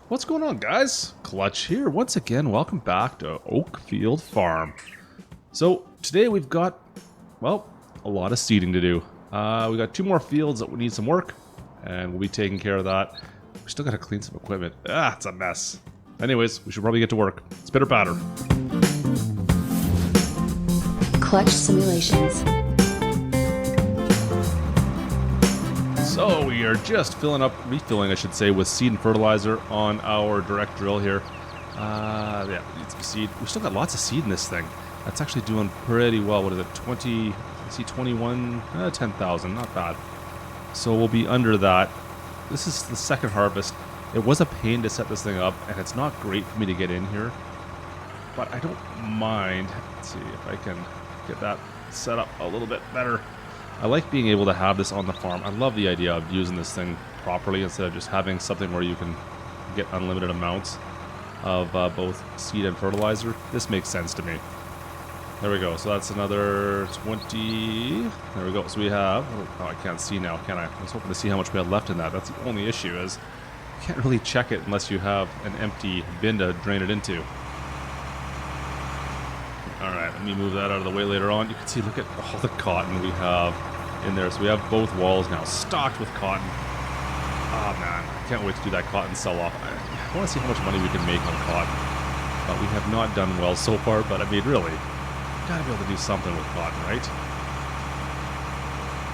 What's going on, guys? Clutch here once again. Welcome back to Oakfield Farm. So today we've got, well, a lot of seeding to do. We got 2 more fields that we need some work, and we'll be taking care of that. We still got to clean some equipment. It's a mess. Anyways, we should probably get to work. Spitter patter. Clutch Simulations. So we are just refilling, I should say, with seed and fertilizer on our direct drill here. Yeah, we need some seed. We still got lots of seed in this thing. That's actually doing pretty well. What is it? 21, 10,000. Not bad. So we'll be under that. This is the second harvest. It was a pain to set this thing up, and it's not great for me to get in here. But I don't mind. Let's see if I can get that set up a little bit better. I like being able to have this on the farm. I love the idea of using this thing properly instead of just having something where you can get unlimited amounts of both seed and fertilizer. This makes sense to me. There we go. So that's another 20. There we go. So we have... Oh, I can't see now, can I? I was hoping to see how much we had left in that. That's the only issue is you can't really check it unless you have an empty bin to drain it into. Alright, let me move that out of the way later on. You can see, look at all the cotton we have in there. So we have both walls now stocked with cotton. Oh man, I can't wait to do that cotton sell-off. I want to see how much money we can make on cotton. But we have not done well so far, but I mean, really, you gotta be able to do something with cotton, right?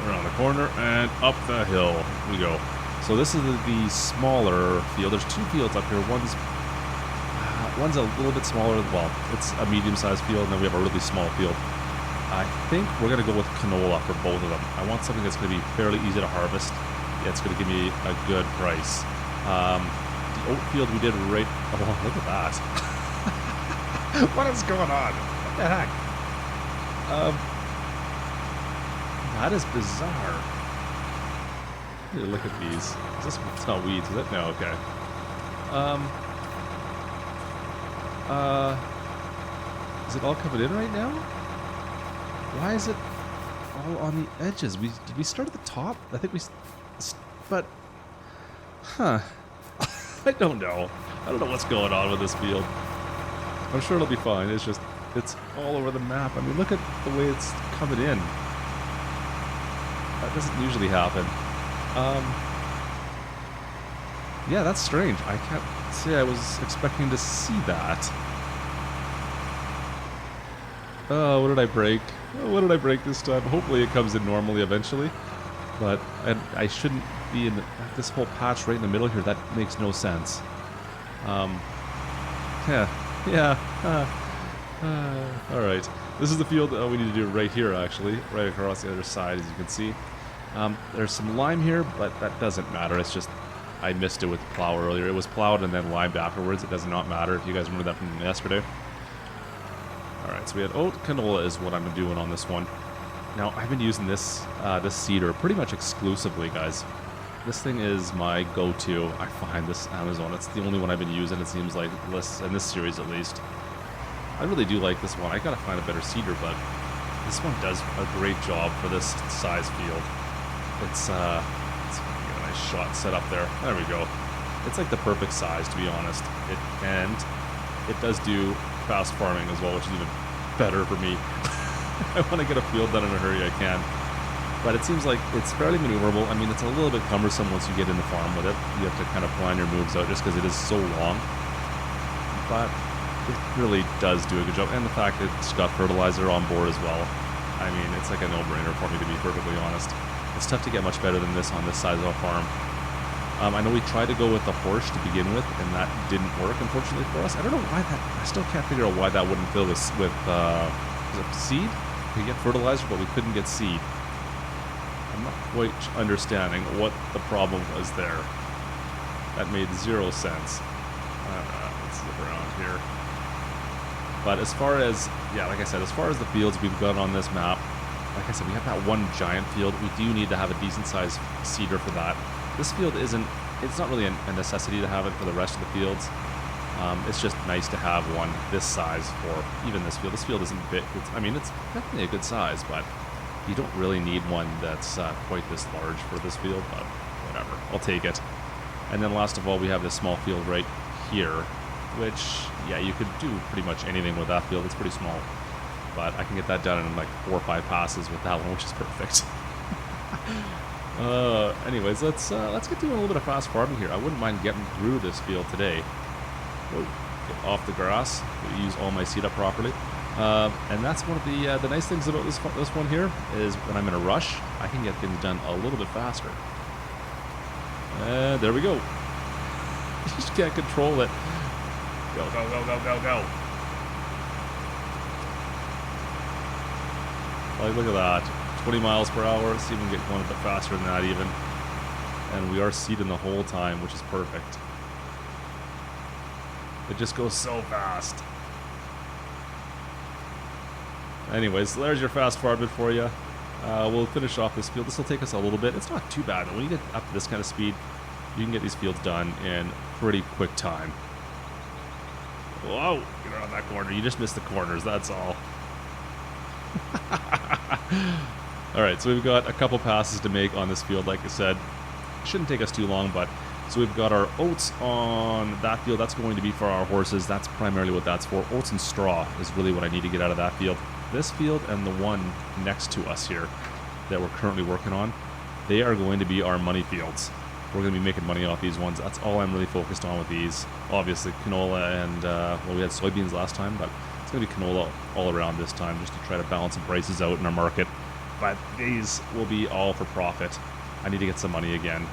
Around the corner and up the hill we go. So this is the smaller field. There's 2 fields up here. One's a little bit smaller. Well, it's a medium-sized field, and then we have a really small field. I think we're going to go with canola for both of them. I want something that's going to be fairly easy to harvest. Yeah, it's going to give me a good price. The oat field we did right... Oh, look at that. What is going on? What the heck? That is bizarre. Look at these. It's not weeds, is it? No, okay. Is it all coming in right now? Why is it all on the edges? Did we start at the top? I think but, I don't know. I don't know what's going on with this field. I'm sure it'll be fine. It's just, it's all over the map. I mean, look at the way it's coming in. That doesn't usually happen. Yeah, that's strange. I can't say I was expecting to see that. Oh, what did I break? Oh, what did I break this time? Hopefully it comes in normally eventually. But I shouldn't be in this whole patch right in the middle here. That makes no sense. Alright. This is the field we need to do right here, actually. Right across the other side, as you can see. There's some lime here, but that doesn't matter. It's just I missed it with the plow earlier. It was plowed and then limed afterwards. It does not matter if you guys remember that from yesterday. Alright, so we had oat canola is what I'm doing on this one. Now, I've been using this seeder pretty much exclusively, guys. This thing is my go-to. I find this Amazon. It's the only one I've been using, it seems like, in this series at least. I really do like this one. I gotta find a better seeder, but this one does a great job for this size field. It's get a nice shot set up there. There we go. It's like the perfect size, to be honest. And it does do fast farming as well, which is even better for me. I want to get a field done in a hurry, I can. But it seems like it's fairly maneuverable. I mean, it's a little bit cumbersome once you get in the farm with it. You have to kind of plan your moves out just because it is so long. But it really does do a good job. And the fact that it's got fertilizer on board as well. I mean, it's like a no-brainer for me, to be perfectly honest. It's tough to get much better than this on this size of a farm. I know we tried to go with the horse to begin with, and that didn't work, unfortunately, for us. I don't know why that... I still can't figure out why that wouldn't fill this with seed? We could get fertilizer, but we couldn't get seed. I'm not quite understanding what the problem was there. That made 0 sense. Let's look around here. But as far as... Yeah, like I said, as far as the fields we've got on this map, like I said, we have that one giant field. We do need to have a decent-sized seeder for that. This field isn't... It's not really a necessity to have it for the rest of the fields. It's just nice to have one this size for even this field. This field isn't big. I mean, it's definitely a good size, but you don't really need one that's quite this large for this field, but whatever. I'll take it. And then last of all, we have this small field right here, which, yeah, you could do pretty much anything with that field. It's pretty small. But I can get that done in like 4 or 5 passes with that one, which is perfect. Anyways, let's get doing a little bit of fast farming here. I wouldn't mind getting through this field today. Whoa, get off the grass. Use all my seed up properly. And that's one of the nice things about this one here is when I'm in a rush, I can get things done a little bit faster. There we go. You just can't control it. Go, go, go, go, go, go. Like, look at that. 20 miles per hour. Let's see if we can get going a bit faster than that even. And we are seeding the whole time, which is perfect. It just goes so fast. Anyways, there's your fast farming for you. We'll finish off this field. This will take us a little bit. It's not too bad. When you get up to this kind of speed, you can get these fields done in pretty quick time. Whoa, get around that corner. You just missed the corners, that's all. Alright, so we've got a couple passes to make on this field, like I said. Shouldn't take us too long, but so we've got our oats on that field. That's going to be for our horses. That's primarily what that's for. Oats and straw is really what I need to get out of that field. This field and the one next to us here that we're currently working on, they are going to be our money fields. We're going to be making money off these ones. That's all I'm really focused on with these. Obviously, canola and, well, we had soybeans last time, but it's going to be canola all around this time just to try to balance the prices out in our market. But these will be all for profit. I need to get some money again.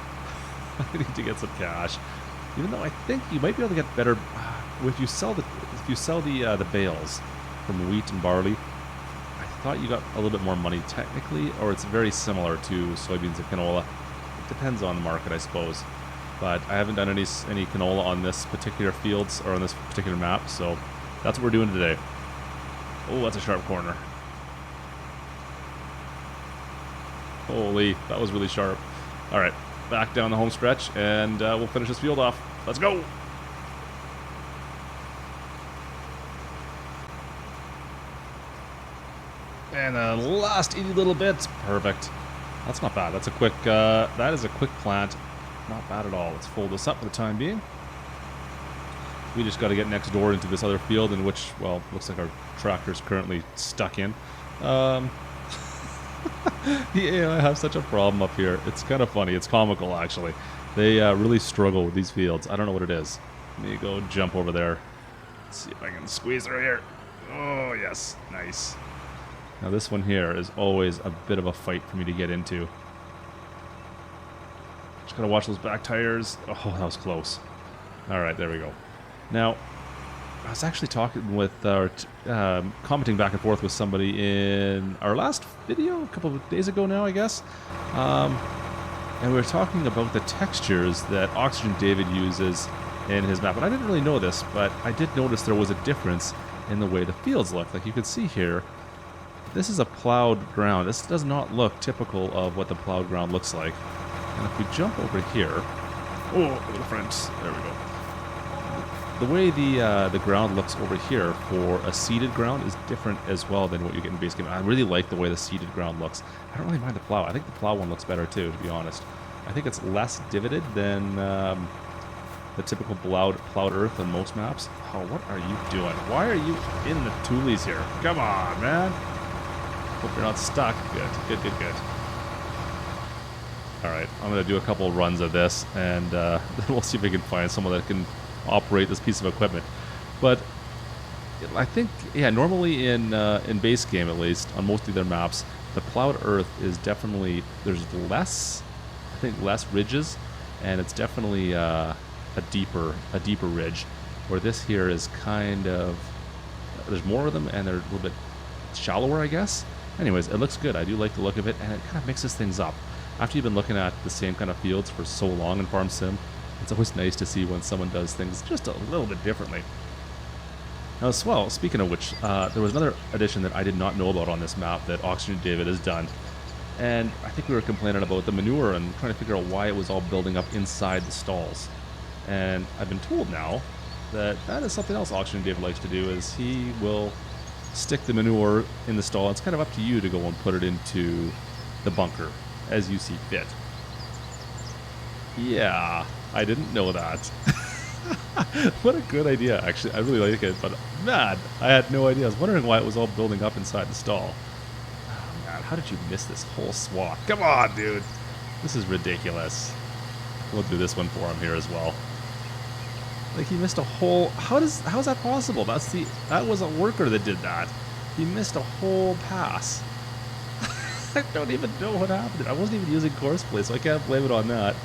I need to get some cash. Even though I think you might be able to get better if you sell the bales from wheat and barley. I thought you got a little bit more money technically, or it's very similar to soybeans and canola. It depends on the market, I suppose. But I haven't done any canola on this particular fields or on this particular map, so that's what we're doing today. Oh, that's a sharp corner. Holy, that was really sharp. All right, back down the home stretch, and we'll finish this field off. Let's go. And the last itty little bit. Perfect. That's not bad. That's a quick, that is a quick plant. Not bad at all. Let's fold this up for the time being. We just got to get next door into this other field in which, well, looks like our tractor's currently stuck in. The AI have such a problem up here. It's kind of funny. It's comical, actually. They really struggle with these fields. I don't know what it is. Let me go jump over there. Let's see if I can squeeze her here. Oh, yes. Nice. Now this one here is always a bit of a fight for me to get into. Just gotta watch those back tires. Oh, that was close. Alright, there we go. Now, I was actually talking with, commenting back and forth with somebody in our last video, a couple of days ago now, I guess. And we were talking about the textures that Oxygen David uses in his map. And I didn't really know this, but I did notice there was a difference in the way the fields look. Like you can see here, this is a plowed ground. This does not look typical of what the plowed ground looks like. And if we jump over here, oh, look at the front. There we go. The way the ground looks over here for a seeded ground is different as well than what you get in base game. I really like the way the seeded ground looks. I don't really mind the plow. I think the plow one looks better too, to be honest. I think it's less divoted than the typical plowed earth on most maps. Oh, what are you doing? Why are you in the toolies here? Come on, man. Hope you're not stuck. Good, good, good, good. Alright, I'm going to do a couple runs of this, and then we'll see if we can find someone that can operate this piece of equipment. But I think, yeah, normally in base game, at least, on most of their maps, the plowed earth is definitely, there's less, I think less ridges, and it's definitely a deeper ridge, where this here is kind of, there's more of them, and they're a little bit shallower, I guess. Anyways, it looks good. I do like the look of it, and it kind of mixes things up. After you've been looking at the same kind of fields for so long in Farm Sim, it's always nice to see when someone does things just a little bit differently. Now, as well, speaking of which, there was another addition that I did not know about on this map that Oxygen David has done. And I think we were complaining about the manure and trying to figure out why it was all building up inside the stalls. And I've been told now that that is something else Oxygen David likes to do, is he will stick the manure in the stall. It's kind of up to you to go and put it into the bunker as you see fit. Yeah, I didn't know that. What a good idea, actually. I really like it, but man, I had no idea. I was wondering why it was all building up inside the stall. Oh, man, how did you miss this whole swath? Come on, dude. This is ridiculous. We'll do this one for him here as well. Like, he missed a whole... How's that possible? That was a worker that did that. He missed a whole pass. I don't even know what happened. I wasn't even using course play, so I can't blame it on that.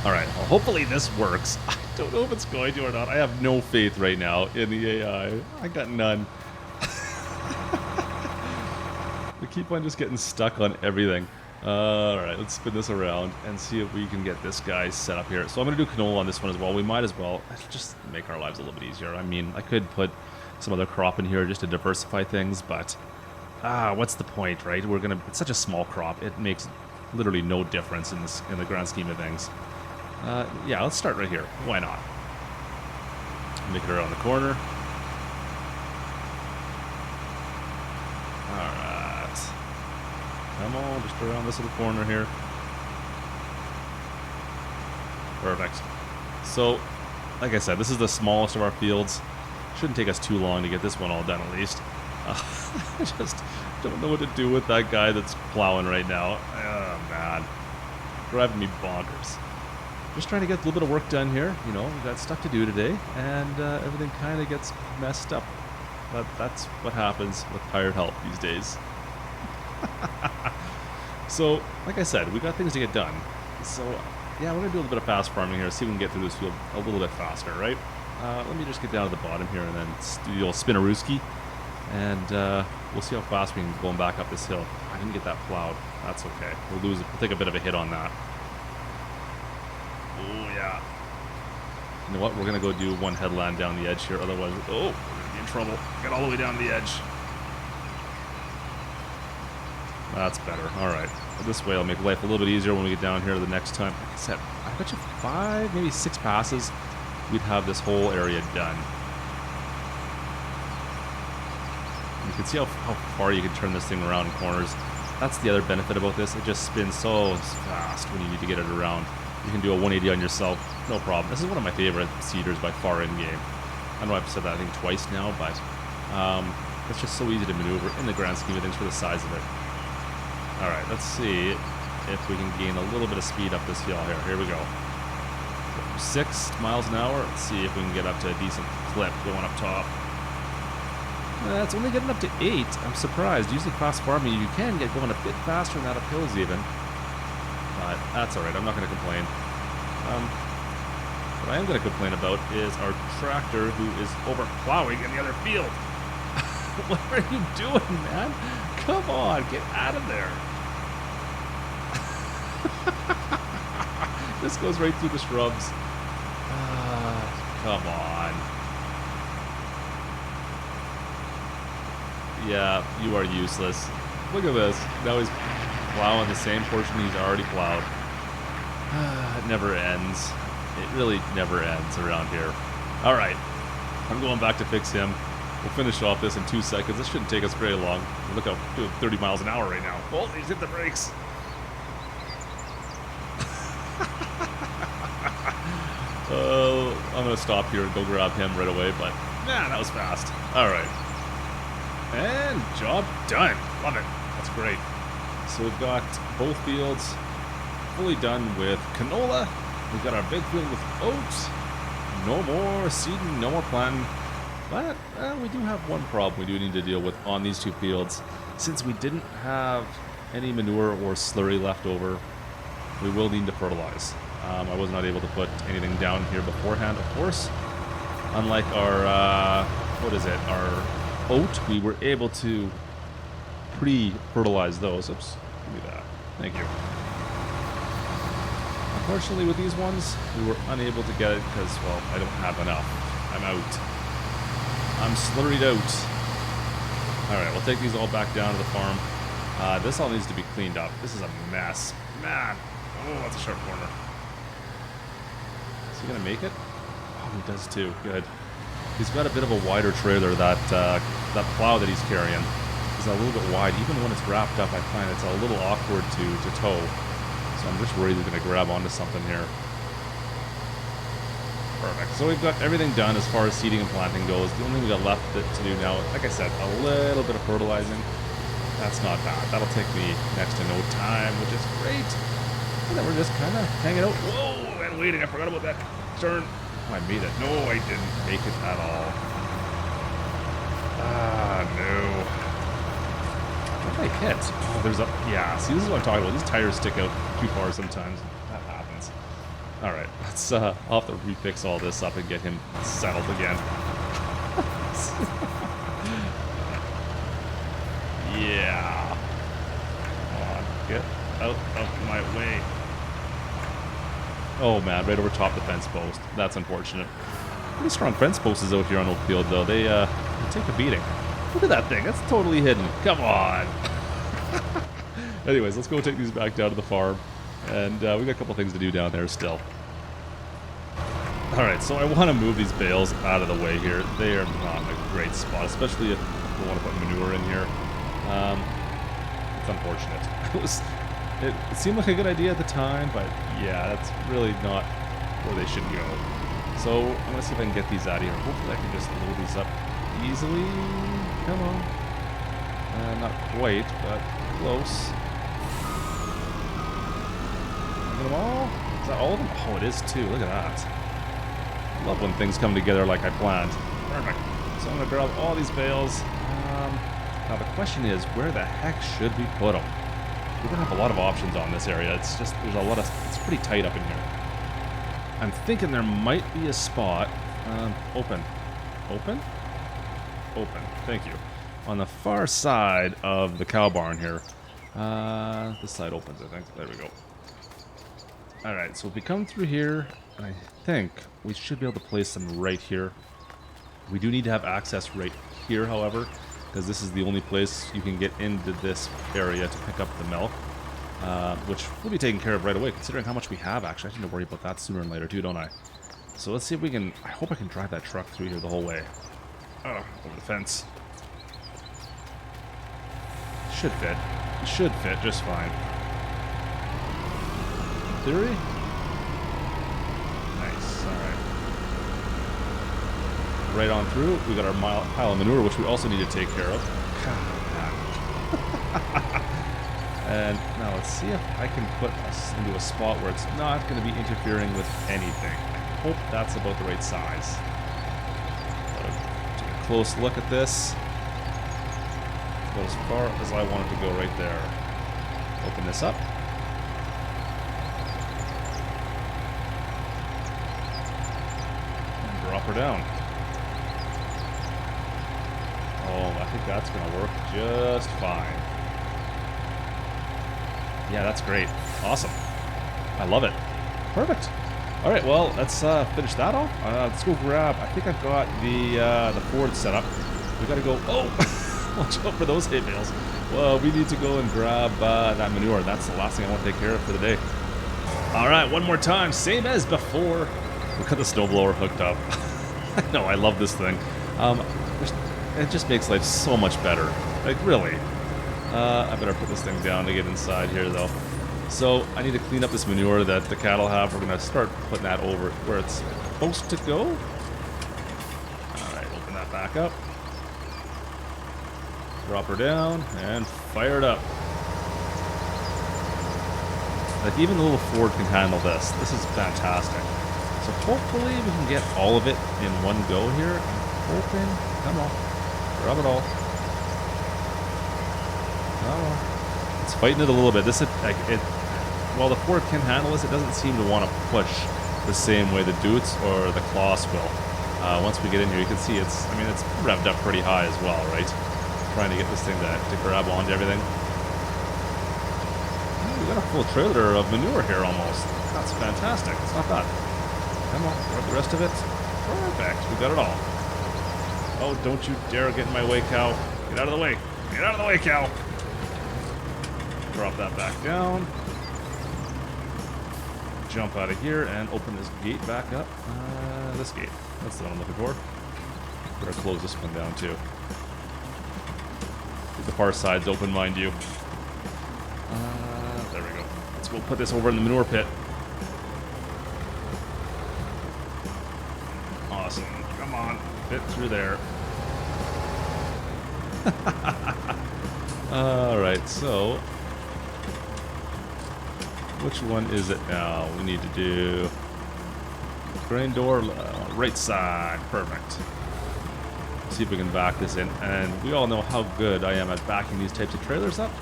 Alright, well, hopefully this works. I don't know if it's going to or not. I have no faith right now in the AI. I got none. We keep on just getting stuck on everything. Alright, let's spin this around and see if we can get this guy set up here. So I'm going to do canola on this one as well. We might as well just make our lives a little bit easier. I mean, I could put some other crop in here just to diversify things, but what's the point, right? It's such a small crop. It makes literally no difference in the grand scheme of things. Yeah, let's start right here. Why not? Make it around the corner. Alright. Come on, just around this little corner here. Perfect. So, like I said, this is the smallest of our fields. Shouldn't take us too long to get this one all done at least. I just don't know what to do with that guy that's plowing right now. Oh, man. Driving me bonkers. Just trying to get a little bit of work done here. You know, we've got stuff to do today, and everything kind of gets messed up. But that's what happens with hired help these days. So, like I said, we got things to get done. So, yeah, we're going to do a little bit of fast farming here, see if we can get through this field a little bit faster, right? Let me just get down to the bottom here and then do the old spinarooski. And we'll see how fast we can go back up this hill. I didn't get that plowed. That's okay. We'll take a bit of a hit on that. Oh, yeah. You know what? We're going to go do one headland down the edge here. Otherwise, we're going to be in trouble. Get all the way down the edge. That's better. All right. This way, I'll make life a little bit easier when we get down here the next time. Like I said, I bet you 5, maybe 6 passes, we'd have this whole area done. You can see how far you can turn this thing around in corners. That's the other benefit about this. It just spins so fast when you need to get it around. You can do a 180 on yourself, no problem. This is one of my favorite seeders by far in game. I know I've said that I think twice now, but it's just so easy to maneuver in the grand scheme of things for the size of it. All right, let's see if we can gain a little bit of speed up this hill here. Here we go. 6 miles an hour. Let's see if we can get up to a decent clip going up top. It's only getting up to 8. I'm surprised. Usually fast farming, you can get going a bit faster than that up hills even. But that's alright. I'm not going to complain. What I am going to complain about is our tractor who is over plowing in the other field. What are you doing, man? Come on, get out of there. This goes right through the shrubs. Come on. Yeah, you are useless. Look at this. Now he's plowing the same portion he's already plowed. It never ends. It really never ends around here. Alright. I'm going back to fix him. We'll finish off this in 2 seconds. This shouldn't take us very long. Look how we're doing 30 miles an hour right now. Oh, he's hit the brakes. I'm going to stop here and go grab him right away, but man, that was fast. Alright. And job done. Love it. That's great. So we've got both fields fully done with canola. We've got our big field with oats. No more seeding, no more planting. But we do have one problem we do need to deal with on these 2 fields. Since we didn't have any manure or slurry left over, we will need to fertilize. I was not able to put anything down here beforehand, of course. Unlike our, our oat, we were able to pre-fertilize those. Oops, give me that. Thank you. Unfortunately, with these ones, we were unable to get it because, well, I don't have enough. I'm out. I'm slurried out. Alright, we'll take these all back down to the farm. This all needs to be cleaned up. This is a mess. Man. Oh, that's a sharp corner. Is he going to make it? Oh, he does too. Good. He's got a bit of a wider trailer. That plow that he's carrying is a little bit wide. Even when it's wrapped up, I find it's a little awkward to tow. So I'm just worried he's going to grab onto something here. Perfect. So we've got everything done as far as seeding and planting goes. The only thing we got left to do now, like I said, a little bit of fertilizing. That's not bad. That'll take me next to no time, which is great. And then we're just kind of hanging out. Whoa, and waiting. I forgot about that turn. Oh, I made it. No, I didn't make it at all. Ah, no. What did I hit? Oh, there's a... Yeah, see, this is what I'm talking about. These tires stick out too far sometimes. That happens. All right, let's... I'll have to refix all this up and get him settled again. Yeah. Come on, get out of my way. Oh man, right over top the fence post. That's unfortunate. Pretty strong fence posts out here on Oakfield, though. They take a beating. Look at that thing. That's totally hidden. Come on. Anyways, let's go take these back down to the farm. And we got a couple things to do down there still. Alright, so I want to move these bales out of the way here. They are not in a great spot, especially if we want to put manure in here. It's unfortunate. It seemed like a good idea at the time, but yeah, that's really not where they should go. So I'm gonna see if I can get these out of here. Hopefully I can just load these up easily. Come on. Not quite, but close. Get them all? Is that all of them? Oh, it is too. Look at that. Love when things come together like I planned. Perfect. So I'm gonna grab all these bales. Now the question is, where the heck should we put them? We're gonna have a lot of options on this area. It's just, there's a lot of, it's pretty tight up in here. I'm thinking there might be a spot. Open. Open? Open. Thank you. On the far side of the cow barn here. This side opens, I think. There we go. Alright, so if we come through here, I think we should be able to place them right here. We do need to have access right here, however, because this is the only place you can get into this area to pick up the milk, which will be taken care of right away, considering how much we have, actually. I need to worry about that sooner and later, too, don't I? So let's see if we can... I hope I can drive that truck through here the whole way. Oh, over the fence. Should fit. It should fit just fine. In theory? Nice, alright. Right on through. We got our pile of manure, which we also need to take care of. And now let's see if I can put us into a spot where it's not going to be interfering with anything. I hope that's about the right size. Take a close look at this. Go as far as I want it to go right there. Open this up. And drop her down. Oh, I think that's going to work just fine. Yeah, that's great. Awesome. I love it. Perfect. All right, well, let's finish that off. Let's go grab... I think I've got the Ford set up. We got to go... Oh! Watch out for those hay bales. Well, we need to go and grab that manure. That's the last thing I want to take care of for the day. All right, one more time. Same as before. Look at the snowblower hooked up. No, I love this thing. It just makes life so much better. Like, really. I better put this thing down to get inside here, though. So, I need to clean up this manure that the cattle have. We're going to start putting that over where it's supposed to go. Alright, open that back up. Drop her down, and fire it up. Like, even the little Ford can handle this. This is fantastic. So, hopefully, we can get all of it in one go here. I'm hoping... Come on. Grab it all. Oh, it's fighting it a little bit. This is like it. While the Ford can handle this, it doesn't seem to want to push the same way the Dutes or the Kloss will. Once we get in here, you can see it's. I mean, it's revved up pretty high as well, right? Trying to get this thing to grab onto everything. Oh, we got a full trailer of manure here almost. That's fantastic. It's not bad. Come on, grab the rest of it. Perfect. We got it all. Oh, don't you dare get in my way, cow. Get out of the way. Get out of the way, cow. Drop that back down. Jump out of here and open this gate back up. This gate. That's the one I'm looking for. Better close this one down too. The far side's open, mind you. There we go. Let's go put this over in the manure pit. Awesome. Come on. Fit through there. Alright, so which one is it now? We need to do grain door right side. Perfect. See if we can back this in. And we all know how good I am at backing these types of trailers up.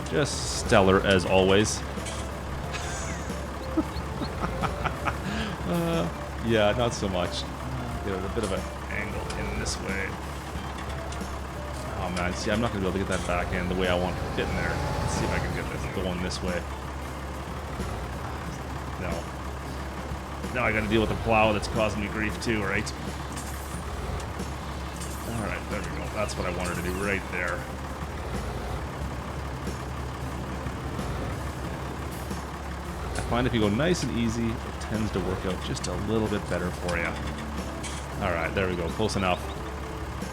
Just stellar as always. Yeah, not so much. Get a bit of an angle in this way. Oh man, see, I'm not going to be able to get that back in the way I want to get in there. Let's see if I can get this going this way. No. Now I got to deal with the plow that's causing me grief too, right? Alright, there we go. That's what I wanted to do right there. I find if you go nice and easy, it tends to work out just a little bit better for you. Alright, there we go. Close enough.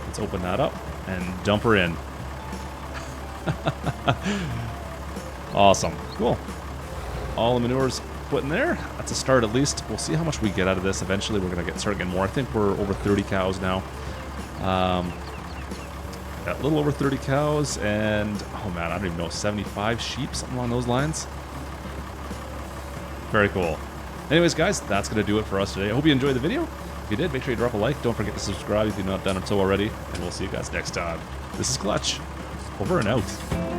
Let's open that up and dump her in. Awesome. Cool. All the manure's put in there. That's a start at least. We'll see how much we get out of this. Eventually we're going to start getting more. I think we're over 30 cows now. A little over 30 cows and, oh man, I don't even know, 75 sheep, something along those lines. Very cool. Anyways, guys, that's going to do it for us today. I hope you enjoyed the video. If you did, make sure you drop a like. Don't forget to subscribe if you've not done it so already. And we'll see you guys next time. This is Clutch. Over and out.